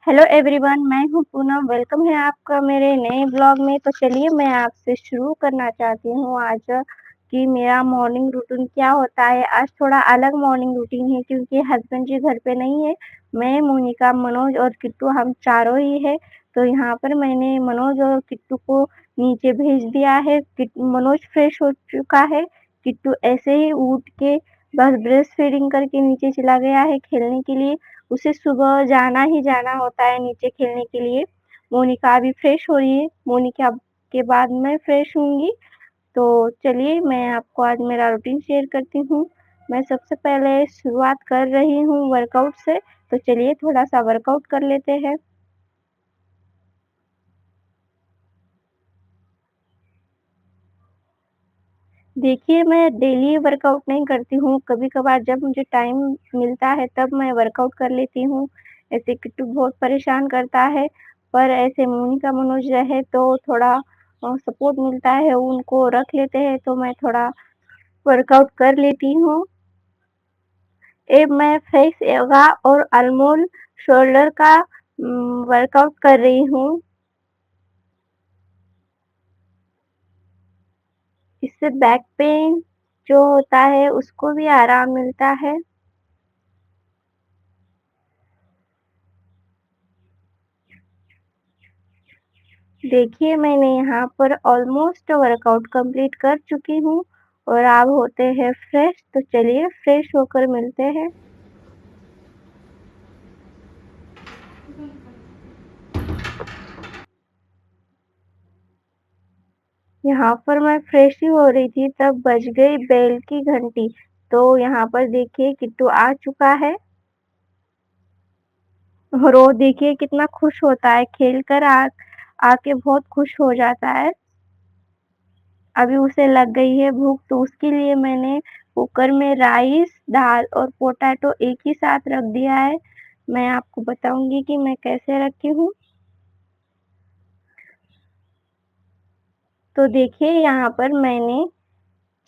Hello everyone, मैं हूँ Poonam. Welcome है आपका मेरे नए ब्लॉग में। तो चलिए मैं आपसे शुरू करना चाहती हूँ आज कि मेरा मॉर्निंग रूटीन क्या होता है। आज थोड़ा अलग मॉर्निंग रूटीन है क्योंकि हस्बैंड जी घर पे नहीं है। मैं, मोनिका, मनोज और किट्टू हम चारों ही है। तो यहाँ पर मैंने मनोज और किट्टू को नीचे भेज दिया है। मनोज फ्रेश हो चुका है। किट्टू ऐसे ही उठ के बस ब्रेस्ट फीडिंग करके नीचे चला गया है खेलने के लिए। उसे सुबह जाना ही जाना होता है नीचे खेलने के लिए। मोनिका अभी फ्रेश हो रही है। मोनिका के बाद मैं फ्रेश होंगी। तो चलिए मैं आपको आज मेरा रूटीन शेयर करती हूँ। मैं सबसे पहले शुरुआत कर रही हूँ वर्कआउट से। तो चलिए थोड़ा सा वर्कआउट कर लेते हैं। देखिए, मैं डेली वर्कआउट नहीं करती हूँ, कभी-कभार जब मुझे टाइम मिलता है तब मैं वर्कआउट कर लेती हूँ। ऐसे किट्टू बहुत परेशान करता है, पर ऐसे मोनिका, मनोज रहे तो थोड़ा सपोर्ट मिलता है, उनको रख लेते हैं तो मैं थोड़ा वर्कआउट कर लेती हूँ। मैं फेस योगा और अल्मोल शोल्डर का वर्कआउट कर रही हूँ। इससे बैक पेन जो होता है उसको भी आराम मिलता है। देखिए, मैंने यहाँ पर ऑलमोस्ट वर्कआउट कंप्लीट कर चुकी हूँ और अब होते हैं फ्रेश। तो चलिए फ्रेश होकर मिलते हैं। यहाँ पर मैं फ्रेश ही हो रही थी तब बज गई बेल की घंटी। तो यहाँ पर देखिए किट्टू आ चुका है और वो देखिए कितना खुश होता है, खेल कर आके बहुत खुश हो जाता है। अभी उसे लग गई है भूख तो उसके लिए मैंने कुकर में राइस, दाल और पोटैटो एक ही साथ रख दिया है। मैं आपको बताऊँगी कि मैं कैसे रखी हूँ। तो देखिए यहाँ पर मैंने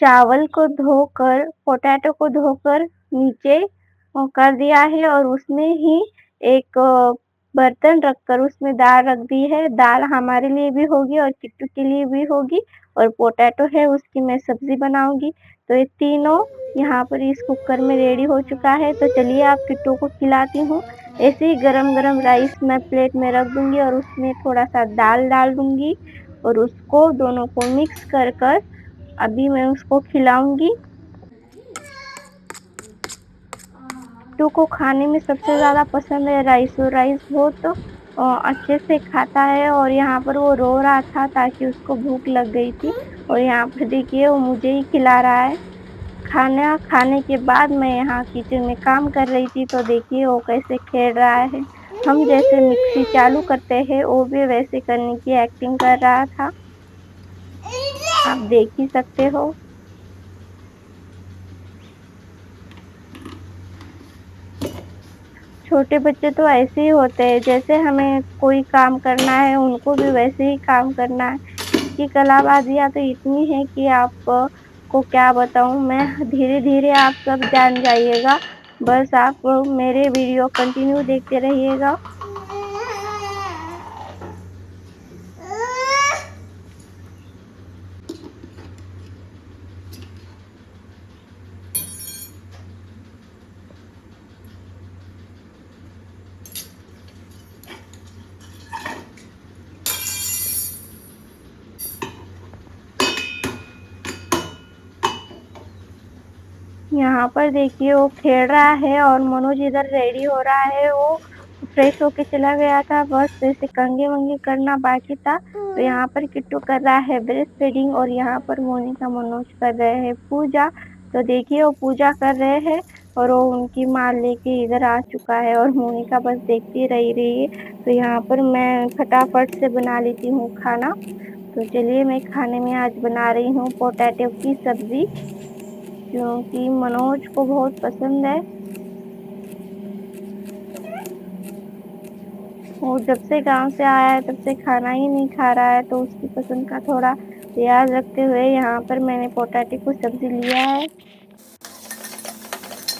चावल को धोकर, पोटैटो को धोकर नीचे कर दिया है और उसमें ही एक बर्तन रखकर उसमें दाल रख दी है। दाल हमारे लिए भी होगी और किट्टू के लिए भी होगी और पोटैटो है उसकी मैं सब्ज़ी बनाऊँगी। तो ये तीनों यहाँ पर इस कुकर में रेडी हो चुका है। तो चलिए अब किट्टू को खिलाती हूँ। ऐसे ही गरम-गरम राइस मैं प्लेट में रख दूँगी और उसमें थोड़ा-सा दाल डाल दूँगी और उसको दोनों को मिक्स कर अभी मैं उसको खिलाऊँगी। किट्टू को खाने में सबसे ज़्यादा पसंद है राइस और राइस बहुत अच्छे से खाता है और यहाँ पर वो रो रहा था ताकि उसको भूख लग गई थी और यहाँ पर देखिए वो मुझे ही खिला रहा है। खाना खाने के बाद मैं यहाँ किचन में काम कर रही थी तो देखिए वो कैसे खेल रहा है। हम जैसे मिक्सी चालू करते हैं वो भी वैसे करने की एक्टिंग कर रहा था। आप देख ही सकते हो। छोटे बच्चे तो ऐसे ही होते हैं, जैसे हमें कोई काम करना है, उनको भी वैसे ही काम करना है। इसकी कलाबाजियाँ तो इतनी है कि आप को क्या बताऊँ मैं, धीरे-धीरे आप सब जान जाइएगा। बस आप मेरे वीडियो कंटिन्यू देखते रहिएगा। यहाँ पर देखिए वो खेल रहा है और मनोज इधर रेडी हो रहा है। वो फ्रेश होके चला गया था, बस ऐसे कंघी-वंघी करना बाकी था। तो यहाँ पर किट्टू कर रहा है ब्रेस्ट फीडिंग और यहाँ पर मोनिका, मनोज कर रहे हैं पूजा। तो देखिए वो पूजा कर रहे हैं और वो उनकी माँ लेके इधर आ चुका है और मोनिका बस देखती रही है। तो यहाँ पर मैं फटाफट से बना लेती हूँ खाना। तो चलिए मैं खाने में आज बना रही हूँ पोटैटो की सब्ज़ी। क्योंकि मनोज को बहुत पसंद है। वो जब से गाँव से आया है तब से खाना ही नहीं खा रहा है तो उसकी पसंद का थोड़ा लिहाज़ रखते हुए यहाँ पर मैंने पोटैटो की सब्ज़ी लिया है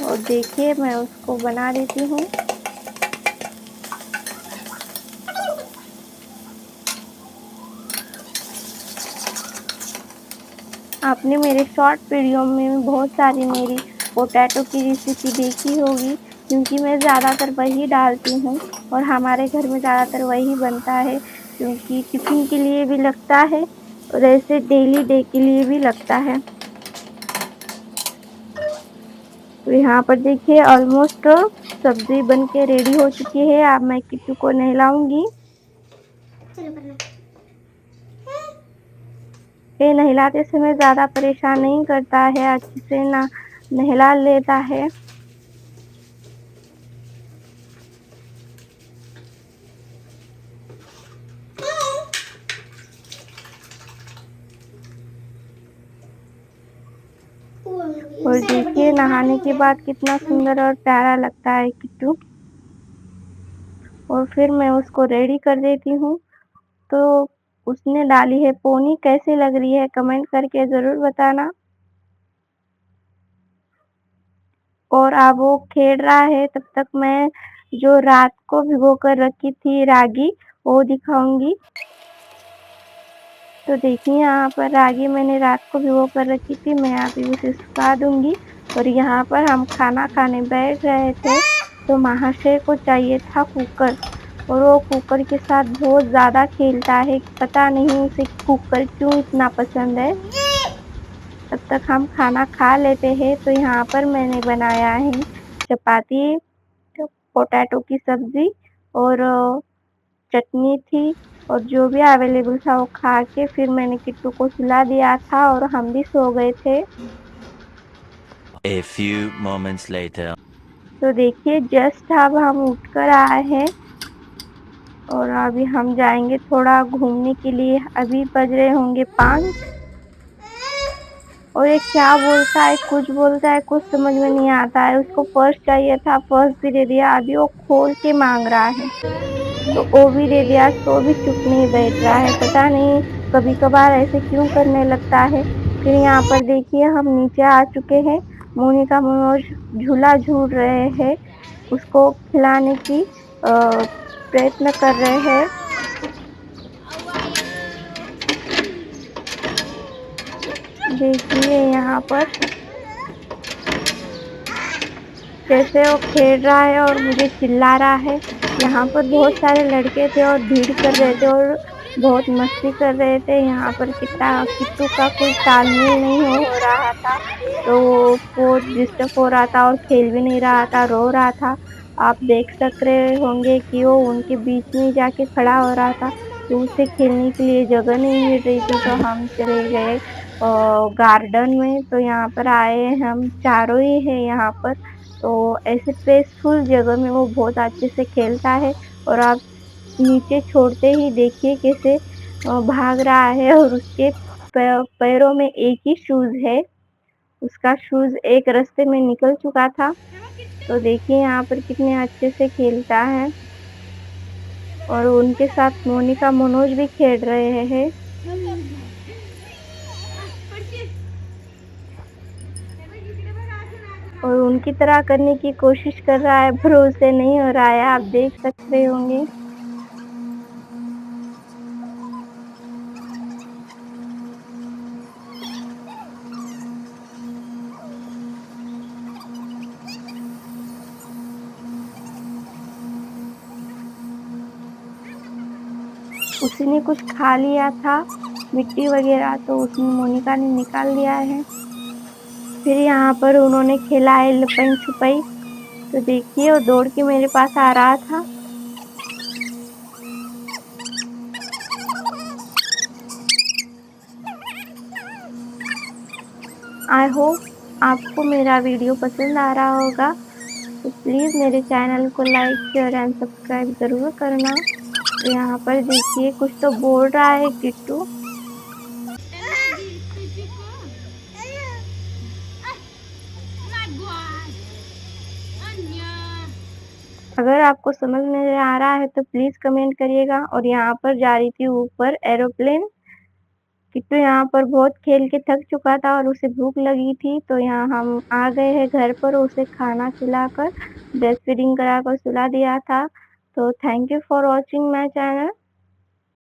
और देखिए मैं उसको बना देती हूँ। आपने मेरे शॉर्ट वीडियो में बहुत सारी मेरी पोटैटो की रेसिपी देखी होगी, क्योंकि मैं ज़्यादातर वही डालती हूँ और हमारे घर में ज़्यादातर वही बनता है, क्योंकि टिफ़िन के लिए भी लगता है और ऐसे डेली डे के लिए भी लगता है। तो यहाँ पर देखिए ऑलमोस्ट सब्ज़ी बन के रेडी हो चुकी है। अब मैं किट्टू को नहलाऊँगी। ये नहलाते समय ज़्यादा परेशान नहीं करता है, अच्छे से ना नहला लेता है। और देखिए नहाने के बाद कितना सुंदर और प्यारा लगता है किट्टू। और फिर मैं उसको रेडी कर देती हूँ। तो उसने डाली है पोनी, कैसी लग रही है कमेंट करके ज़रूर बताना। और अब वो खेल रहा है, तब तक मैं जो रात को भिगो कर रखी थी रागी वो दिखाऊंगी। तो देखिए यहाँ पर रागी मैंने रात को भिगो कर रखी थी, मैं अभी उसे सुखा दूंगी। और यहाँ पर हम खाना खाने बैठ रहे थे, तो महाशय को चाहिए था कुकर, और वो कुकर के साथ बहुत ज़्यादा खेलता है, पता नहीं उसे कुकर क्यों इतना पसंद है। तब तक हम खाना खा लेते हैं। तो यहाँ पर मैंने बनाया है चपाती, पोटैटो की सब्ज़ी और चटनी थी, और जो भी अवेलेबल था वो खा के फिर मैंने किट्टू को सुला दिया था और हम भी सो गए थे। A few moments later. तो देखिए जस्ट अब हम उठ कर आए हैं और अभी हम जाएंगे थोड़ा घूमने के लिए। अभी बज रहे होंगे 5 और ये क्या बोलता है, कुछ बोलता है, कुछ समझ में नहीं आता है। उसको पर्स चाहिए था, पर्स भी दे दिया, अभी वो खोल के मांग रहा है, तो वो भी दे दिया, तो भी चुप नहीं बैठ रहा है। पता नहीं कभी कभार ऐसे क्यों करने लगता है। फिर यहाँ पर देखिए हम नीचे आ चुके हैं। मोनिका मनोज झूला झूल रहे हैं, उसको खिलाने की प्रयत्न कर रहे हैं। देखिए यहाँ पर कैसे वो खेल रहा है और मुझे चिल्ला रहा है। यहाँ पर बहुत सारे लड़के थे और भीड़ कर रहे थे और बहुत मस्ती कर रहे थे। यहाँ पर किट्टू का कोई तालमेल नहीं हो रहा था, तो वो बहुत डिस्टर्ब हो रहा था और खेल भी नहीं रहा था, रो रहा था। आप देख सक रहे होंगे कि वो उनके बीच में जाके खड़ा हो रहा था, तो उसे खेलने के लिए जगह नहीं मिल रही थी। तो हम चले गए गार्डन में। तो यहाँ पर आए हम चारों ही है यहाँ पर। तो ऐसे पीसफुल जगह में वो बहुत अच्छे से खेलता है। और आप नीचे छोड़ते ही देखिए कैसे भाग रहा है, और उसके पैरों में एक ही शूज़ है। उसका शूज़ एक रास्ते में निकल चुका था। तो देखिए यहाँ पर कितने अच्छे से खेलता है, और उनके साथ मोनिका मनोज भी खेल रहे हैं। और उनकी तरह करने की कोशिश कर रहा है, पर उससे नहीं हो रहा है, आप देख सकते होंगे। उसने कुछ खा लिया था, मिट्टी वगैरह, तो उसमें मोनिका ने निकाल दिया है। फिर यहाँ पर उन्होंने खेला है लुकन-छुपाई। तो देखिए वो दौड़ के मेरे पास आ रहा था। आई होप आपको मेरा वीडियो पसंद आ रहा होगा। तो प्लीज़ मेरे चैनल को लाइक, शेयर एंड सब्सक्राइब ज़रूर करना। तो यहाँ पर देखिए कुछ तो बोल रहा है किट्टू। अगर आपको समझ में आ रहा है तो प्लीज़ कमेंट करिएगा। और यहाँ पर जा रही थी ऊपर एरोप्लेन। किट्टू यहाँ पर बहुत खेल के थक चुका था और उसे भूख लगी थी, तो यहाँ हम आ गए हैं घर पर। उसे खाना खिलाकर, ब्रेस्ट फीडिंग कराकर सुला दिया था। तो thank you for watching my channel.